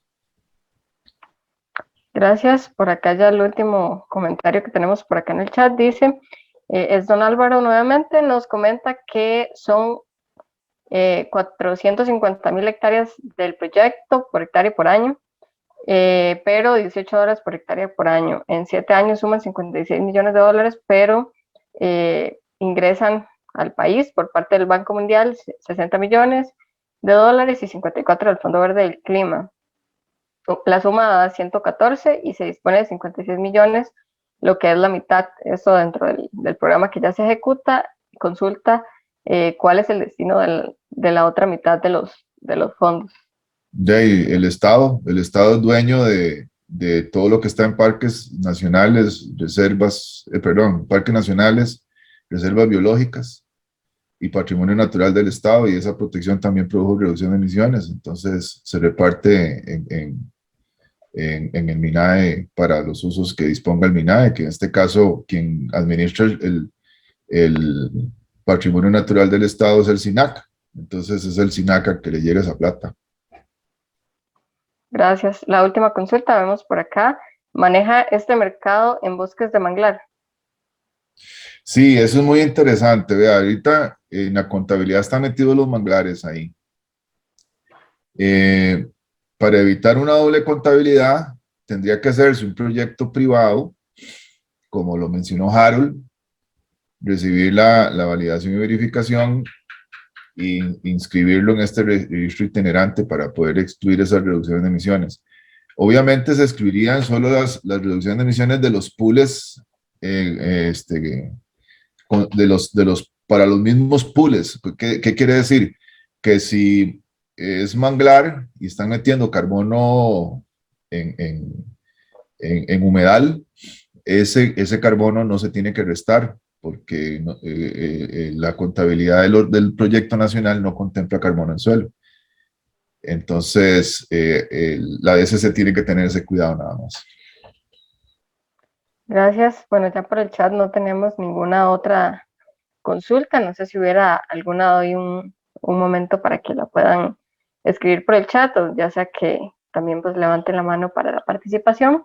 Gracias. Por acá ya el último comentario que tenemos por acá en el chat dice, es don Álvaro nuevamente, nos comenta que son 450,000 hectáreas del proyecto por hectárea por año, pero $18 por hectárea por año. En 7 años suman $56 millones, pero ingresan al país por parte del Banco Mundial $60 millones y 54 del Fondo Verde del Clima. La suma da 114 y se dispone de 56 millones, lo que es la mitad, eso dentro del programa que ya se ejecuta. Consulta cuál es el destino de la otra mitad de los fondos. El Estado es dueño de todo lo que está en parques nacionales, parques nacionales, reservas biológicas y patrimonio natural del Estado, y esa protección también produjo reducción de emisiones. Entonces se reparte en el MINAE para los usos que disponga el MINAE, que en este caso quien administra el patrimonio natural del Estado es el SINAC. Entonces es el SINAC al que le llega esa plata. Gracias. La última consulta, vemos por acá, ¿maneja este mercado en bosques de manglar? Sí, eso es muy interesante. Vea, ahorita en la contabilidad están metidos los manglares ahí. Para evitar una doble contabilidad, tendría que hacerse un proyecto privado, como lo mencionó Harold, recibir la validación y verificación e inscribirlo en este registro itinerante para poder excluir esas reducciones de emisiones. Obviamente se excluirían solo las reducciones de emisiones de los pools, para los mismos pools. ¿Qué quiere decir? Que si es manglar y están metiendo carbono en humedal, ese carbono no se tiene que restar, porque la contabilidad del proyecto nacional no contempla carbono en suelo. Entonces, la DSC tiene que tener ese cuidado nada más. Gracias. Bueno, ya por el chat no tenemos ninguna otra consulta. No sé si hubiera alguna hoy un momento para que la puedan escribir por el chat, o ya sea que también pues levanten la mano para la participación.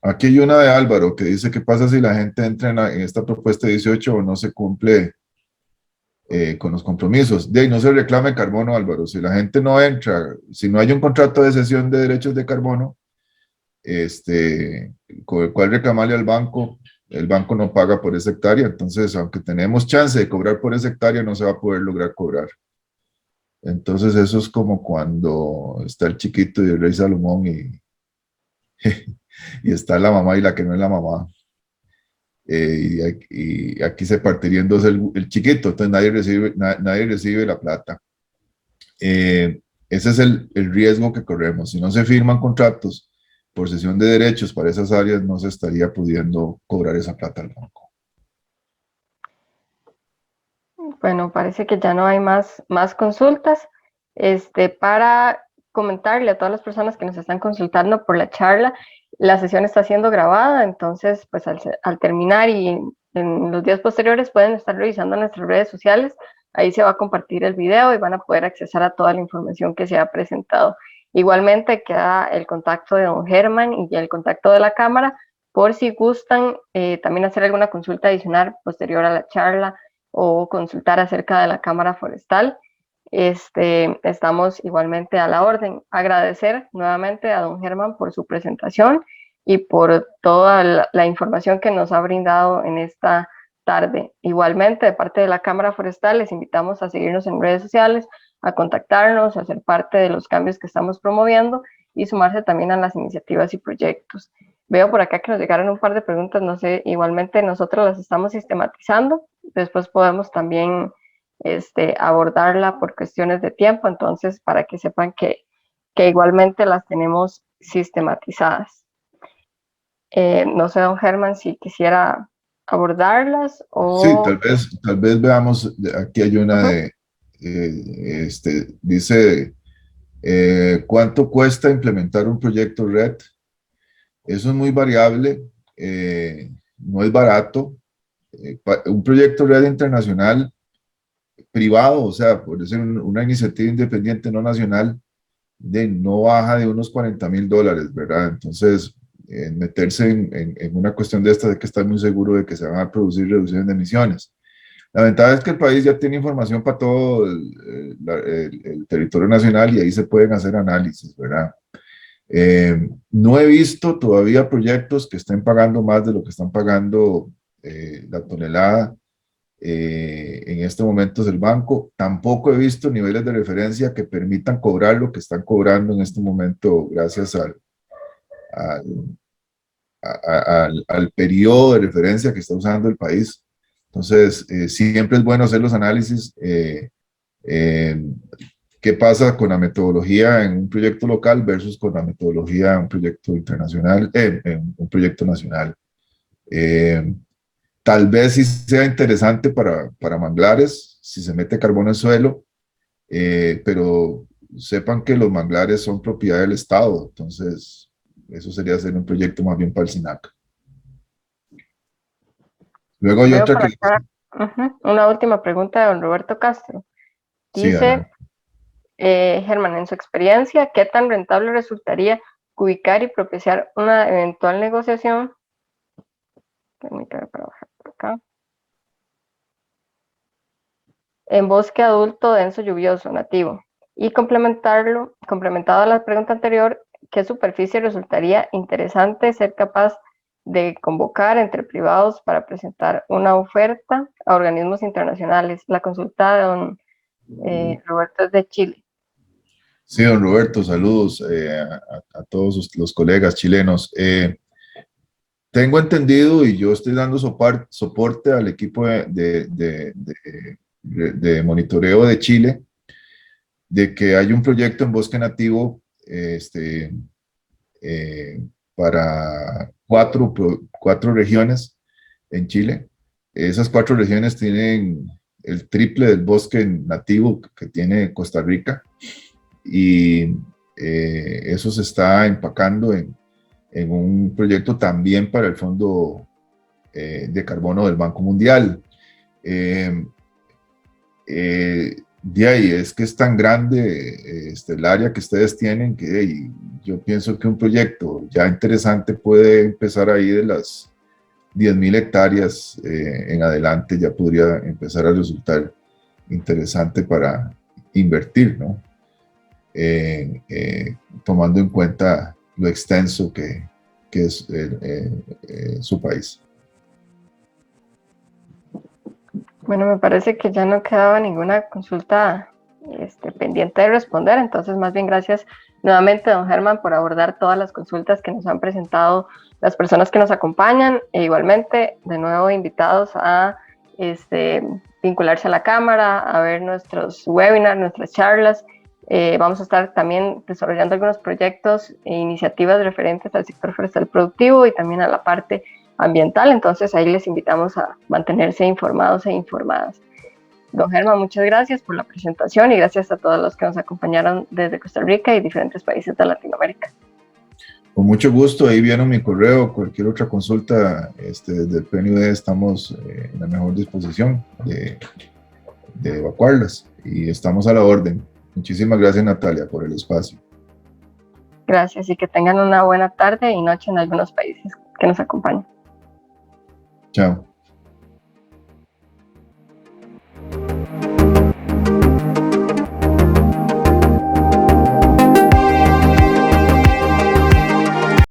Aquí hay una de Álvaro que dice: ¿qué pasa si la gente entra en esta propuesta 18 o no se cumple con los compromisos? De ahí no se reclame carbono, Álvaro. Si la gente no entra, si no hay un contrato de cesión de derechos de carbono, con el cual reclamarle al banco, el banco no paga por esa hectárea. Entonces, aunque tenemos chance de cobrar por esa hectárea, no se va a poder lograr cobrar. Entonces, eso es como cuando está el chiquito y el rey Salomón y está la mamá y la que no es la mamá. Y aquí se partiría en dos el chiquito, entonces nadie recibe la plata. Ese es el riesgo que corremos. Si no se firman contratos por cesión de derechos para esas áreas, no se estaría pudiendo cobrar esa plata al banco. Bueno, parece que ya no hay más consultas. Para comentarle a todas las personas que nos están consultando por la charla, la sesión está siendo grabada, entonces pues al terminar y en los días posteriores pueden estar revisando nuestras redes sociales Ahí se va a compartir el video y van a poder accesar a toda la información que se ha presentado. Igualmente queda el contacto de don Germán y el contacto de la Cámara por si gustan también hacer alguna consulta adicional posterior a la charla o consultar acerca de la Cámara Forestal. Estamos igualmente a la orden. Agradecer nuevamente a don Germán por su presentación y por toda la información que nos ha brindado en esta tarde. Igualmente, de parte de la Cámara Forestal, les invitamos a seguirnos en redes sociales, a contactarnos, a ser parte de los cambios que estamos promoviendo y sumarse también a las iniciativas y proyectos. Veo por acá que nos llegaron un par de preguntas, no sé, igualmente nosotros las estamos sistematizando, después podemos también abordarla por cuestiones de tiempo, entonces para que sepan que igualmente las tenemos sistematizadas. No sé, don Germán, si quisiera abordarlas o... Sí, tal vez veamos, aquí hay una de, dice, ¿cuánto cuesta implementar un proyecto RED? Eso es muy variable, no es barato. Un proyecto RED internacional privado, o sea, por ser una iniciativa independiente no nacional, no baja de unos $40,000, ¿verdad? Entonces, meterse en una cuestión de esta, hay que estar muy seguro de que se van a producir reducciones de emisiones. La ventaja es que el país ya tiene información para todo el territorio nacional y ahí se pueden hacer análisis, ¿verdad? No he visto todavía proyectos que estén pagando más de lo que están pagando la tonelada en este momento es el banco. Tampoco he visto niveles de referencia que permitan cobrar lo que están cobrando en este momento gracias al periodo de referencia que está usando el país. Entonces, siempre es bueno hacer los análisis. ¿Qué pasa con la metodología en un proyecto local versus con la metodología en un proyecto internacional, en un proyecto nacional? Tal vez sí sea interesante para manglares, si se mete carbono en suelo, pero sepan que los manglares son propiedad del Estado, entonces eso sería hacer un proyecto más bien para el SINAC. Luego hay otra que... Una última pregunta de don Roberto Castro. Dice, Germán, en su experiencia, ¿qué tan rentable resultaría ubicar y propiciar una eventual negociación? Permítame para bajar por acá. En bosque adulto denso lluvioso nativo. Y complementado a la pregunta anterior, ¿qué superficie resultaría interesante ser capaz de convocar entre privados para presentar una oferta a organismos internacionales? La consulta de don Roberto es de Chile. Sí, don Roberto, saludos a todos los colegas chilenos. Tengo entendido y yo estoy dando soporte al equipo de monitoreo de Chile, de que hay un proyecto en bosque nativo para cuatro regiones en Chile. Esas 4 regiones tienen el triple del bosque nativo que tiene Costa Rica y eso se está empacando en un proyecto también para el Fondo de Carbono del Banco Mundial. De ahí es que es tan grande el área que ustedes tienen que yo pienso que un proyecto ya interesante puede empezar ahí de las 10,000 hectáreas en adelante, ya podría empezar a resultar interesante para invertir, ¿no? Tomando en cuenta lo extenso que es su país. Bueno, me parece que ya no quedaba ninguna consulta pendiente de responder, entonces más bien gracias nuevamente, don Germán, por abordar todas las consultas que nos han presentado las personas que nos acompañan, e igualmente, de nuevo, invitados a vincularse a la Cámara, a ver nuestros webinars, nuestras charlas. Vamos a estar también desarrollando algunos proyectos e iniciativas referentes al sector forestal productivo y también a la parte ambiental, entonces ahí les invitamos a mantenerse informados e informadas. Don Germán, muchas gracias por la presentación y gracias a todos los que nos acompañaron desde Costa Rica y diferentes países de Latinoamérica. Con mucho gusto, ahí viene mi correo, cualquier otra consulta desde el PNUD estamos en la mejor disposición de evacuarlas. Y estamos a la orden. Muchísimas gracias, Natalia, por el espacio. Gracias y que tengan una buena tarde y noche en algunos países que nos acompañan. Chao.